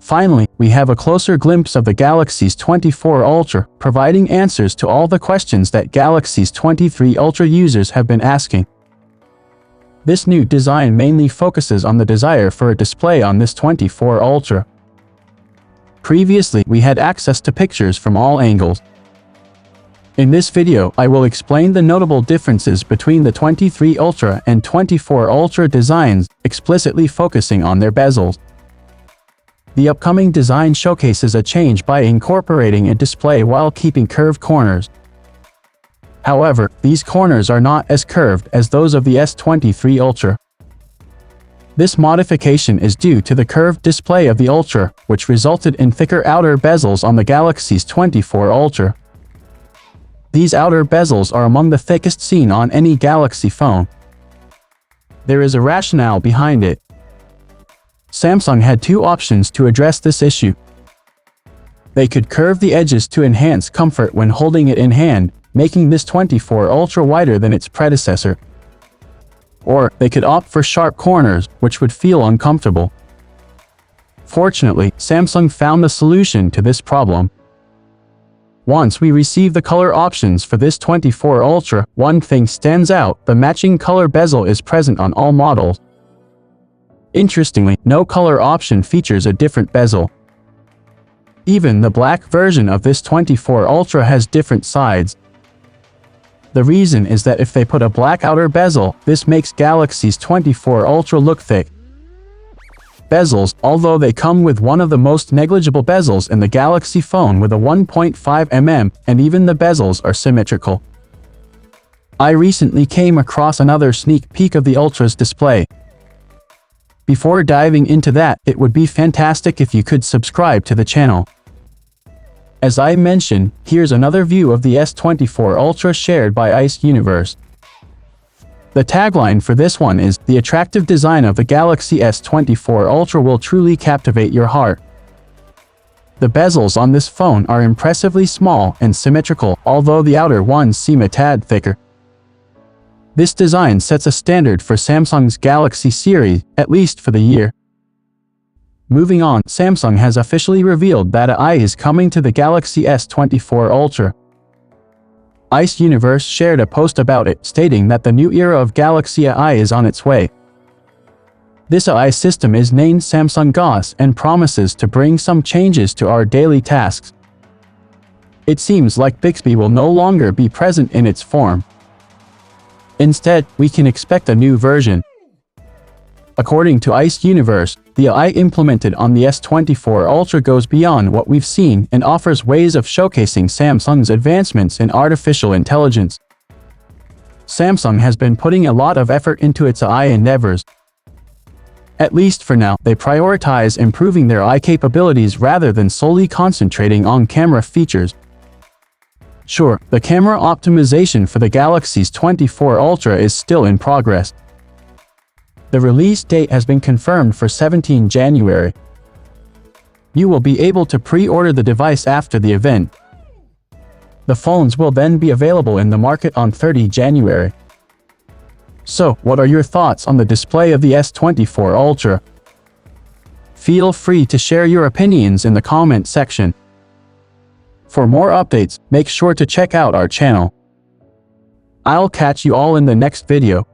Finally, we have a closer glimpse of the Galaxy S24 Ultra, providing answers to all the questions that Galaxy S23 Ultra users have been asking. This new design mainly focuses on the desire for a display on this 24 Ultra. Previously, we had access to pictures from all angles. In this video, I will explain the notable differences between the 23 Ultra and 24 Ultra designs, explicitly focusing on their bezels. The upcoming design showcases a change by incorporating a display while keeping curved corners. However, these corners are not as curved as those of the S23 Ultra. This modification is due to the curved display of the Ultra, which resulted in thicker outer bezels on the Galaxy S24 Ultra. These outer bezels are among the thickest seen on any Galaxy phone. There is a rationale behind it. Samsung had two options to address this issue. They could curve the edges to enhance comfort when holding it in hand, making this 24 Ultra wider than its predecessor. Or, they could opt for sharp corners, which would feel uncomfortable. Fortunately, Samsung found the solution to this problem. Once we receive the color options for this 24 Ultra, one thing stands out: the matching color bezel is present on all models. Interestingly, no color option features a different bezel. Even the black version of this 24 Ultra has different sides. The reason is that if they put a black outer bezel, this makes Galaxy's 24 Ultra look thick. Bezels, although they come with one of the most negligible bezels in the Galaxy phone with a 1.5 mm, and even the bezels are symmetrical. I recently came across another sneak peek of the Ultra's display. Before diving into that, it would be fantastic if you could subscribe to the channel. As I mentioned, here's another view of the S24 Ultra shared by Ice Universe. The tagline for this one is, "The attractive design of the Galaxy S24 Ultra will truly captivate your heart." The bezels on this phone are impressively small and symmetrical, although the outer ones seem a tad thicker. This design sets a standard for Samsung's Galaxy series, at least for the year. Moving on, Samsung has officially revealed that AI is coming to the Galaxy S24 Ultra. Ice Universe shared a post about it, stating that the new era of Galaxy AI is on its way. This AI system is named Samsung Galaxy and promises to bring some changes to our daily tasks. It seems like Bixby will no longer be present in its form. Instead, we can expect a new version. According to Ice Universe, the AI implemented on the S24 Ultra goes beyond what we've seen and offers ways of showcasing Samsung's advancements in artificial intelligence. Samsung has been putting a lot of effort into its AI endeavors. At least for now, they prioritize improving their AI capabilities rather than solely concentrating on camera features. Sure, the camera optimization for the Galaxy S24 Ultra is still in progress. The release date has been confirmed for 17 January. You will be able to pre-order the device after the event. The phones will then be available in the market on 30 January. So, what are your thoughts on the display of the S24 Ultra? Feel free to share your opinions in the comment section. For more updates, make sure to check out our channel. I'll catch you all in the next video.